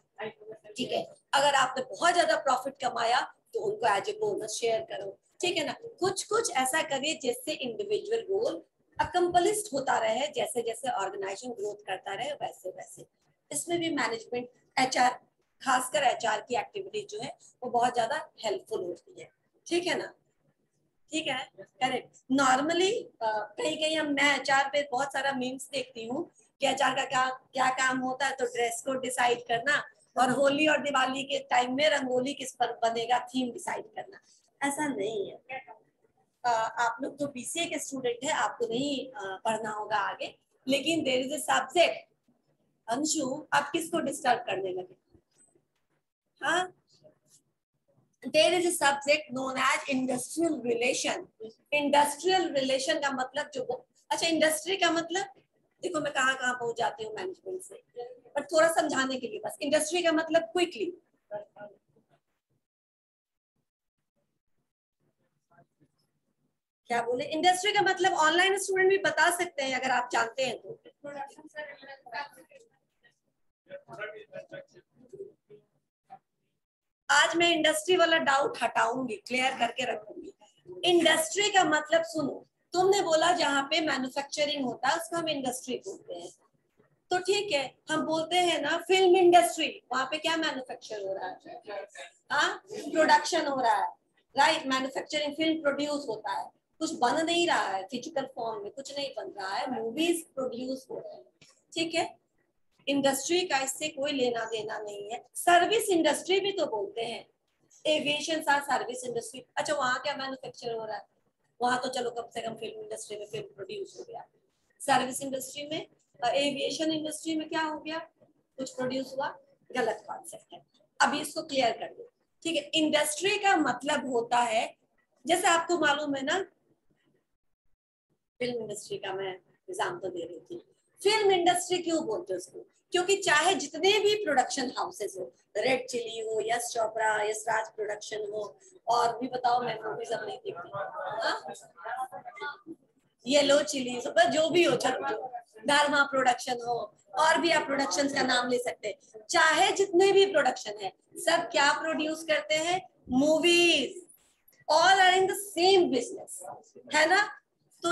ठीक है। अगर आपने बहुत ज्यादा प्रॉफिट कमाया तो उनको एज ए बोनस शेयर करो, ठीक है ना। कुछ कुछ ऐसा करिए जिससे इंडिविजुअल गोल अकम्पलिश्ड होता रहे, जैसे जैसे ऑर्गेनाइजेशन ग्रोथ करता रहे वैसे वैसे। इसमें भी मैनेजमेंट, एचआर, खासकर एचआर की एक्टिविटी जो है वो बहुत ज्यादा हेल्पफुल होती है, ठीक है ना, ठीक है, करेक्ट। नॉर्मली कहीं कहीं हम, मैं एचआर पे बहुत सारा मीम्स देखती हूँ कि एचआर का क्या क्या काम होता है, तो ड्रेस कोड डिसाइड करना और होली और दिवाली के टाइम में रंगोली किस पर बनेगा थीम डिसाइड करना। ऐसा नहीं है। आप लोग तो बीसीए के स्टूडेंट है, आपको नहीं पढ़ना होगा आगे, लेकिन there is a subject, Anshu आप किसको डिस्टर्ब करने लगे? हाँ, there is a subject known as industrial relation। Industrial relation का मतलब जो, अच्छा इंडस्ट्री का मतलब, देखो मैं कहाँ कहाँ पहुंच जाती हूँ मैनेजमेंट से, पर थोड़ा समझाने के लिए बस। इंडस्ट्री का मतलब क्विकली, क्या बोले? इंडस्ट्री का मतलब ऑनलाइन स्टूडेंट भी बता सकते हैं अगर आप जानते हैं तो। आज मैं इंडस्ट्री वाला डाउट हटाऊंगी, क्लियर करके रखूंगी। इंडस्ट्री का मतलब सुनो, तुमने बोला जहाँ पे मैन्युफैक्चरिंग होता है उसको हम इंडस्ट्री बोलते हैं, तो ठीक है, हम बोलते हैं ना फिल्म इंडस्ट्री, वहां पे क्या मैन्युफैक्चर हो रहा है? हाँ, प्रोडक्शन हो रहा है, राइट। मैन्युफैक्चरिंग, फिल्म प्रोड्यूस होता है, कुछ बन नहीं रहा है फिजिकल फॉर्म में, कुछ नहीं बन रहा है, मूवीज प्रोड्यूस हो रहे हैं, ठीक है। इंडस्ट्री का इससे कोई लेना देना नहीं है। सर्विस इंडस्ट्री भी तो बोलते हैं, एविएशन सा सर्विस इंडस्ट्री। अच्छा, वहां क्या मैन्युफैक्चर हो रहा है? वहां तो चलो कम से कम फिल्म इंडस्ट्री में फिल्म प्रोड्यूस हो गया, सर्विस इंडस्ट्री में, एविएशन इंडस्ट्री में क्या हो गया? कुछ प्रोड्यूस हुआ? गलत कॉन्सेप्ट है। अभी इसको क्लियर कर दो, ठीक है। इंडस्ट्री का मतलब होता है, जैसे आपको मालूम है ना, फिल्म इंडस्ट्री का मैं एग्जाम्पल दे रही थी। फिल्म इंडस्ट्री क्यों बोलते हैं उसको? क्योंकि चाहे जितने भी प्रोडक्शन हाउसेस हो, रेड चिली हो, यश चोपड़ा, यश राज प्रोडक्शन हो, और भी बताओ, मैं मूवीज अब नहीं देखती, येलो चिली, जो भी हो, चलो धर्मा प्रोडक्शन हो, और भी आप प्रोडक्शन का नाम ले सकते हैं। चाहे जितने भी प्रोडक्शन है, सब क्या प्रोड्यूस करते हैं? Movies. All are in the same business, है ना। तो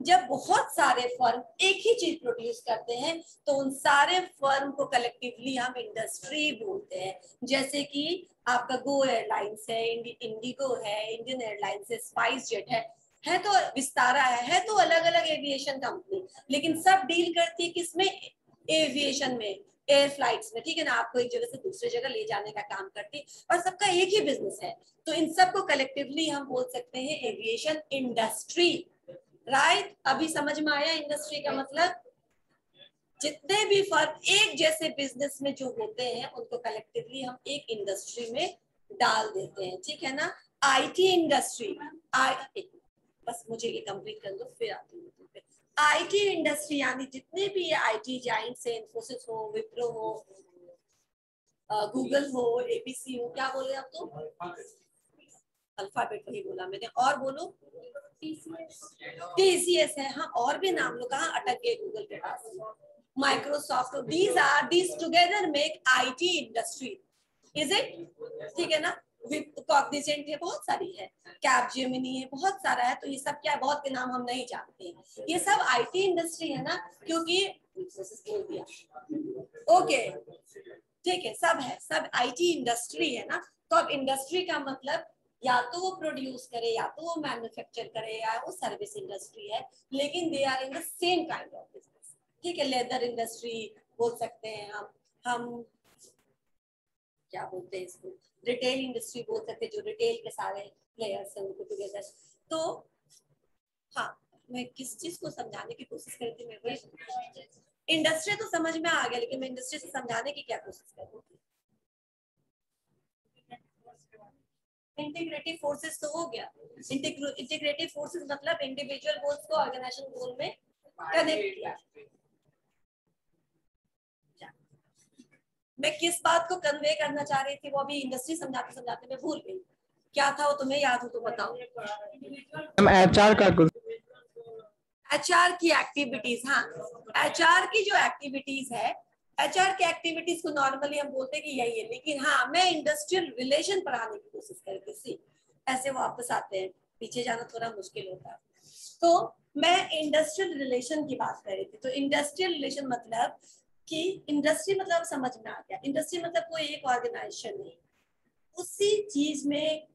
जब बहुत सारे फर्म एक ही चीज प्रोड्यूस करते हैं तो उन सारे फर्म को कलेक्टिवली हम इंडस्ट्री बोलते हैं। जैसे कि आपका गो एयरलाइंस है, इंडिगो है, इंडियन एयरलाइंस है, स्पाइस जेट है तो विस्तारा है तो अलग अलग एविएशन कंपनी, लेकिन सब डील करती है किसमें? एविएशन में, एयर फ्लाइट्स में, ठीक है ना। आपको एक जगह से दूसरी जगह ले जाने का काम करती है, और सबका एक ही बिजनेस है, तो इन सबको कलेक्टिवली हम बोल सकते हैं एविएशन इंडस्ट्री, राइट। अभी समझ में आया इंडस्ट्री का मतलब? जितने भी फर्म एक जैसे बिजनेस में जो होते हैं उनको कलेक्टिवली हम एक इंडस्ट्री में डाल देते हैं, ठीक है ना। आईटी इंडस्ट्री, बस मुझे ये कंप्लीट कर दो फिर आती हूँ। आईटी इंडस्ट्री यानी जितने भी आईटी जाइंट्स है, इन्फोसिस हो, विप्रो हो, गूगल हो, एबीसी हो, क्या बोले आप तो? अल्फाबेट वही बोला मैंने, और बोलो। टीसीएस है, हाँ, और भी नाम लो, कहाँ अटक गए गूगल के पास। Microsoft, these together make IT industry, is it? ठीक है ना? कॉग्निजेंट है, बहुत सारी है, कैपजेमिनी है, बहुत सारा है, तो ये सब क्या है, बहुत के नाम हम नहीं जानते, ये सब आईटी इंडस्ट्री है ना, क्योंकि बोल दिया। ओके, ठीक है, सब है, सब आईटी इंडस्ट्री है ना। तो अब इंडस्ट्री का मतलब या तो वो प्रोड्यूस करे, या तो वो मैन्युफैक्चर करे, या वो सर्विस इंडस्ट्री है, लेकिन they are in the same kind of business. ठीक है, लेदर इंडस्ट्री बोल सकते हैं हम क्या बोलते हैं इसको, रिटेल इंडस्ट्री बोल सकते हैं, जो रिटेल के सारे प्लेयर्स हैं उनको टुगेदर। तो हाँ, मैं किस चीज को समझाने की कोशिश कर रही थी, मैं वही, इंडस्ट्री तो समझ में आ गया, लेकिन मैं इंडस्ट्री से समझाने की क्या कोशिश कर रही थी? इंटीग्रेटिव फोर्सेस तो हो गया। इंटीग्रेटिव फोर्सेस मतलब इंडिविजुअल गोल्स को ऑर्गेनाइजेशन गोल में कनेक्ट किया। मैं किस बात को कन्वे करना चाह रही थी वो अभी इंडस्ट्री समझाते समझाते मैं भूल गई, क्या था वो तुम्हें याद हो तो बताओ। एचआर का कुछ, एचआर की एक्टिविटीज, हाँ, एचआर की जो एक्टिविटीज है, एचआर की एक्टिविटीज को नॉर्मली हम बोलते हैं कि यही है, लेकिन हाँ, मैं इंडस्ट्रियल रिलेशन पढ़ाने की कोशिश करती थी। ऐसे वापस आते हैं, पीछे जाना थोड़ा मुश्किल होता है। तो मैं इंडस्ट्रियल रिलेशन की बात कर रही थी। तो इंडस्ट्रियल रिलेशन मतलब कि इंडस्ट्री मतलब समझ में आ गया, इंडस्ट्री मतलब कोई एक ऑर्गेनाइजेशन नहीं, उसी चीज में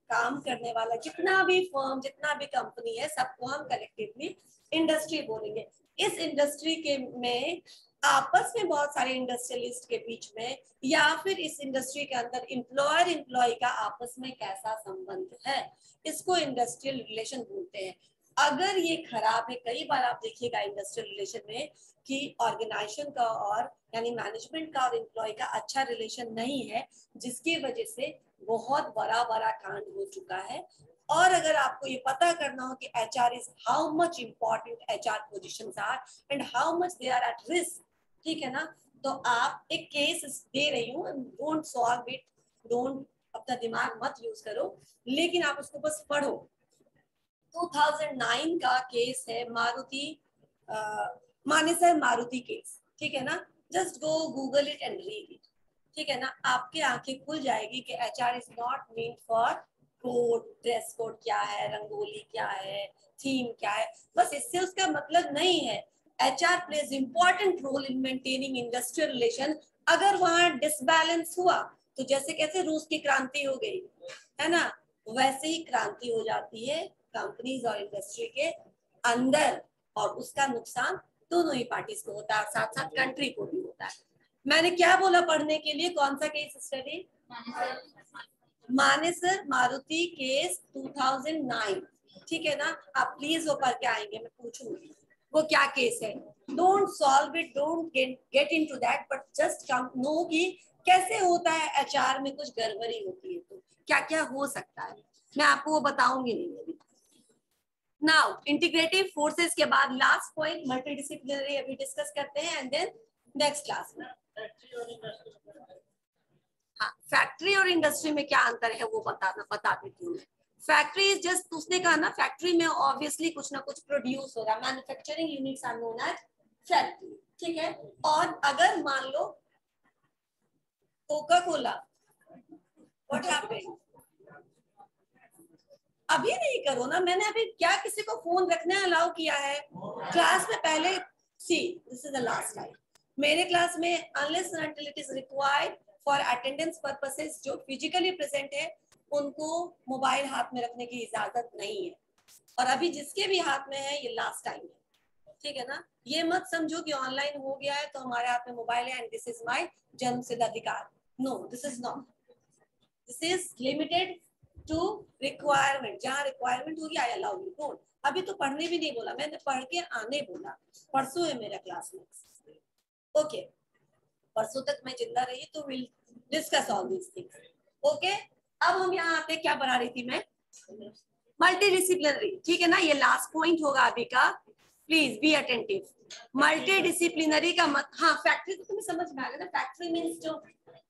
काम करने वाला जितना भी फर्म, जितना भी कंपनी है, सबको हम कलेक्टिवली इंडस्ट्री बोलेंगे। इस इंडस्ट्री के में आपस में बहुत सारे इंडस्ट्रियलिस्ट के बीच में, या फिर इस इंडस्ट्री के अंदर एम्प्लॉयर एम्प्लॉय का आपस में कैसा संबंध है, इसको इंडस्ट्रियल रिलेशन बोलते हैं। अगर ये खराब है, कई बार आप देखिएगा इंडस्ट्रियल रिलेशन में कि ऑर्गेनाइजेशन का और यानी मैनेजमेंट का और एम्प्लॉय का अच्छा रिलेशन नहीं है, जिसकी वजह से बहुत बड़ा बड़ा कांड हो चुका है। और अगर आपको ये पता करना हो कि HR is how much important HR positions are and how much they are at risk, ठीक है ना, तो आप एक केस दे रही हूँ, डोंट सॉल्व इट, डोंट अपना दिमाग मत यूज करो, लेकिन आप उसको बस पढ़ो। 2009 का केस है मारुति, मानेसर मारुति केस, ठीक है ना, just go Google it and read it, ठीक है ना, आपकी आंखें खुल जाएगी कि HR is not mean for code, dress code क्या है, रंगोली क्या है, थीम क्या है, बस इससे उसका मतलब नहीं है। HR plays important role in maintaining industrial relation. अगर वहां डिसबैलेंस हुआ तो जैसे कैसे रूस की क्रांति हो गई है ना, वैसे ही क्रांति हो जाती है कंपनीज और इंडस्ट्री के अंदर, और उसका नुकसान दोनों ही पार्टीज को होता है, साथ साथ कंट्री को भी होता है। मैंने क्या बोला पढ़ने के लिए, कौन सा case study? Manesar Maruti case 2009, ठीक है ना, आप प्लीज वो पढ़ के आएंगे, मैं पूछूंगी वो क्या केस है। Don't solve it, don't get into that, but just come know कि कैसे होता है एचआर में कुछ गड़बड़ी होती है तो क्या क्या हो सकता है, मैं आपको वो बताऊंगी नहीं अभी। नाउ इंटीग्रेटिव फोर्सेस के बाद लास्ट पॉइंट मल्टीडिसिप्लिनरी अभी डिस्कस करते हैं, एंड देन नेक्स्ट क्लास में। हाँ, फैक्ट्री और इंडस्ट्री में क्या अंतर है वो बता देती हूँ। फैक्ट्री इज जस्ट, उसने कहा ना, फैक्ट्री में ऑब्वियसली कुछ ना कुछ प्रोड्यूस हो रहा है, manufacturing units are known as factory, ठीक है। और अगर मान लो कोका कोला, व्हाट हैपेंड, अभी नहीं करो ना, मैंने अभी क्या किसी को फोन रखने अलाउ किया है क्लास में? पहले see, this is the last time मेरे क्लास में, unless until it is required for attendance purposes, जो फिजिकली प्रेजेंट है उनको मोबाइल हाथ में रखने की इजाजत नहीं है, और अभी जिसके भी हाथ में है ये लास्ट टाइम है, ठीक है ना। ये मत समझो कि ऑनलाइन हो गया है तो हमारे हाथ में मोबाइल है एंड दिस इज माय जन्मसिद्ध अधिकार, no, this is not, this is limited to requirement, जहां रिक्वायरमेंट होगी आई अलाउ यू, डोंट। अभी तो पढ़ने भी नहीं बोला, मैंने पढ़ के आने बोला, परसों है मेरा क्लास में, ओके, परसों तक मैं जिंदा रही तो will discuss all these things, okay. अब हम यहाँ आते, क्या पढ़ा रही थी मैं, मल्टीडिसिप्लिनरी, ठीक है ना, ये लास्ट पॉइंट होगा अभी का। Please be attentive. Multi disciplinary का मत, हाँ फैक्ट्री तो तुम्हें समझ में आ गया ना, फैक्ट्री मीन्स जो,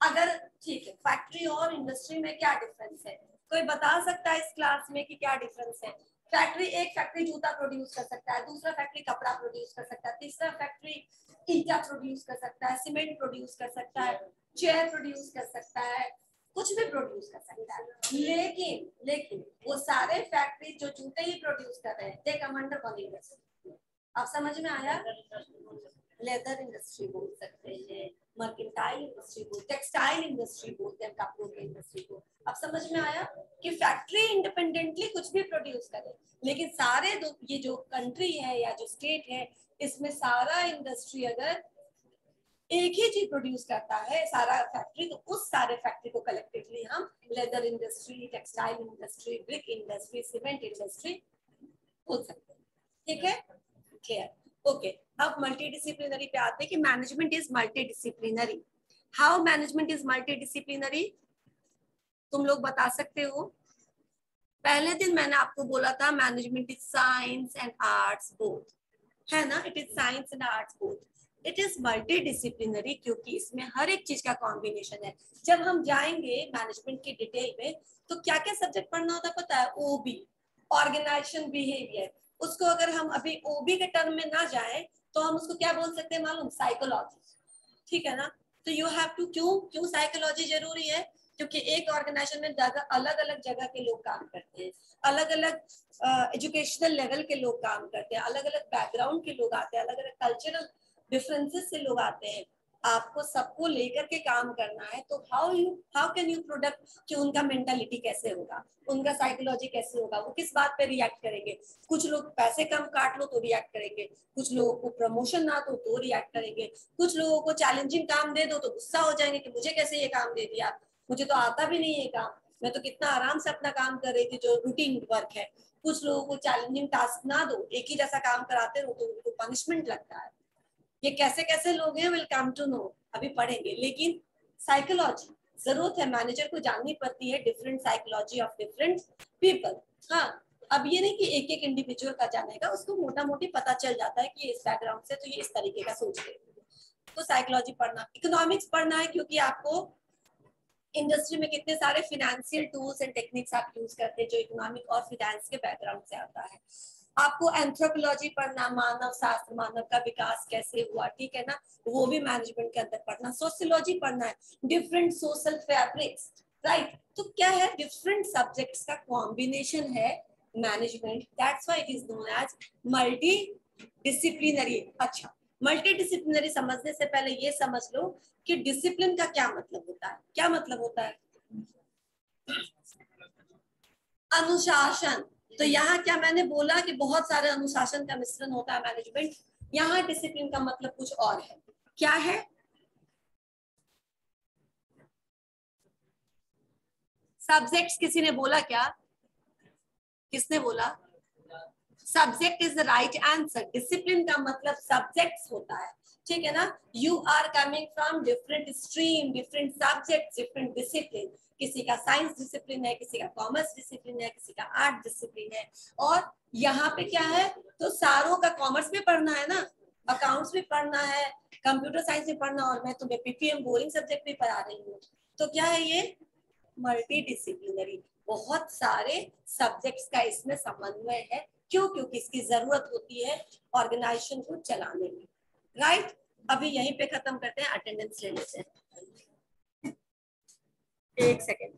अगर ठीक है फैक्ट्री और इंडस्ट्री में क्या डिफरेंस है, कोई बता सकता है इस क्लास में कि क्या डिफरेंस है? फैक्ट्री, एक फैक्ट्री जूता प्रोड्यूस कर सकता है, दूसरा फैक्ट्री कपड़ा प्रोड्यूस कर सकता है, तीसरा फैक्ट्री ईटा प्रोड्यूस कर सकता है, सीमेंट प्रोड्यूस कर सकता है, चेयर प्रोड्यूस कर सकता है, कुछ भी प्रोड्यूस कर सकता है। लेकिन लेकिन वो सारे फैक्ट्री जो जूते ही प्रोड्यूस कर रहे हैं, दे कम अंडर वन इंडस्ट्री। आप समझ में आया? लेदर इंडस्ट्री बोल सकते हैं, मर्केंटाइल इंडस्ट्री बोल, टेक्सटाइल इंडस्ट्री बोलते हैं कपड़ों की इंडस्ट्री को। अब समझ में आया कि फैक्ट्री इंडिपेंडेंटली कुछ भी प्रोड्यूस करे, लेकिन सारे दो, ये जो कंट्री है या जो स्टेट है, इसमें सारा इंडस्ट्री अगर एक ही चीज प्रोड्यूस करता है, सारा फैक्ट्री, तो उस सारे फैक्ट्री को कलेक्टिवली हम leather industry, textile industry, brick industry, cement industry बोल सकते हैं। ठीक है, क्लियर? ओके, अब मल्टी डिसिप्लिनरी पे आते हैं कि management is multi disciplinary. How management is multi disciplinary, तुम लोग बता सकते हो? पहले दिन मैंने आपको बोला था management is science and arts both, है ना? It is science and arts both. It is multi disciplinary क्योंकि इसमें हर एक चीज का कॉम्बिनेशन है। जब हम जाएंगे मैनेजमेंट की डिटेल में तो क्या क्या सब्जेक्ट पढ़ना होता है पता है? ओबी, ऑर्गेनाइजेशन बिहेवियर। उसको अगर हम अभी ओबी के टर्म में ना जाए तो हम उसको क्या बोल सकते हैं मालूम? साइकोलॉजी। ठीक है ना? तो यू हैव टू, क्यों साइकोलॉजी जरूरी है? क्योंकि एक ऑर्गेनाइजेशन में अलग अलग जगह के लोग काम करते हैं, अलग अलग एजुकेशनल लेवल के लोग काम करते हैं, अलग अलग बैकग्राउंड के लोग आते हैं, अलग अलग कल्चरल डिफरेंसेस से लोग आते हैं। आपको सबको लेकर के काम करना है, तो हाउ कैन यू प्रोडक्ट कि उनका मेंटालिटी कैसे होगा, उनका साइकोलॉजी कैसे होगा, वो किस बात पे रिएक्ट करेंगे। कुछ लोग पैसे कम काट लो तो रिएक्ट करेंगे, कुछ लोगों को प्रमोशन ना दो तो रिएक्ट करेंगे, कुछ लोगों को चैलेंजिंग काम दे दो तो गुस्सा हो जाएंगे कि मुझे कैसे ये काम दे दिया, मुझे तो आता भी नहीं है काम, मैं तो कितना आराम से अपना काम कर रही थी जो रूटीन वर्क है। कुछ लोगों को चैलेंजिंग टास्क ना दो, एक ही जैसा काम कराते रहो तो उनको पनिशमेंट लगता है। ये कैसे कैसे लोग हैं विल कम टू नो, अभी पढ़ेंगे। लेकिन साइकोलॉजी जरूरत है, मैनेजर को जाननी पड़ती है different psychology of different people. हाँ, अब ये नहीं कि एक एक इंडिविजुअल का जानेगा, उसको मोटा मोटी पता चल जाता है कि इस बैकग्राउंड से तो ये इस तरीके का सोच रहे हैं। तो साइकोलॉजी पढ़ना, इकोनॉमिक्स पढ़ना है क्योंकि आपको इंडस्ट्री में कितने सारे फिनेंशियल टूल्स एंड टेक्निक्स आप यूज करते हैं जो इकोनॉमिक और फिनेंस के बैकग्राउंड से आता है। आपको एंथ्रोपोलॉजी पढ़ना, मानव शास्त्र, मानव का विकास कैसे हुआ, ठीक है ना, वो भी मैनेजमेंट के अंदर पढ़ना। सोशियोलॉजी पढ़ना है, डिफरेंट सोशल फैब्रिक्स, राइट? तो क्या है? डिफरेंट सब्जेक्ट्स का कॉम्बिनेशन है management, that's why it is known as multidisciplinary. अच्छा, मल्टी डिसिप्लिनरी समझने से पहले ये समझ लो कि डिसिप्लिन का क्या मतलब होता है। क्या मतलब होता है? अनुशासन। तो यहाँ क्या मैंने बोला कि बहुत सारे अनुशासन का मिश्रण होता है मैनेजमेंट। यहाँ डिसिप्लिन का मतलब कुछ और है। क्या है? सब्जेक्ट्स किसी ने बोला क्या? किसने बोला? Subject is the right answer. Discipline का मतलब सब्जेक्ट्स होता है, ठीक है ना? You are coming from different stream, different subject, different discipline. किसी का साइंस डिसिप्लिन है, किसी का कॉमर्स डिसिप्लिन है, किसी का आर्ट डिसिप्लिन है। और यहाँ पे क्या है? तो सारों का कॉमर्स भी पढ़ना है ना, अकाउंट्स भी पढ़ना है, कंप्यूटर साइंस भी पढ़ना, और मैं तुम्हें पीपीएम बोरिंग सब्जेक्ट भी पढ़ा रही हूँ। तो क्या है ये? Multi disciplinary. बहुत सारे सब्जेक्ट्स का इसमें समन्वय है। क्यों? क्योंकि इसकी जरूरत होती है ऑर्गेनाइजेशन को चलाने में, राइट? अभी यहीं पे खत्म करते हैं, अटेंडेंस ले लेते हैं। एक सेकेंड।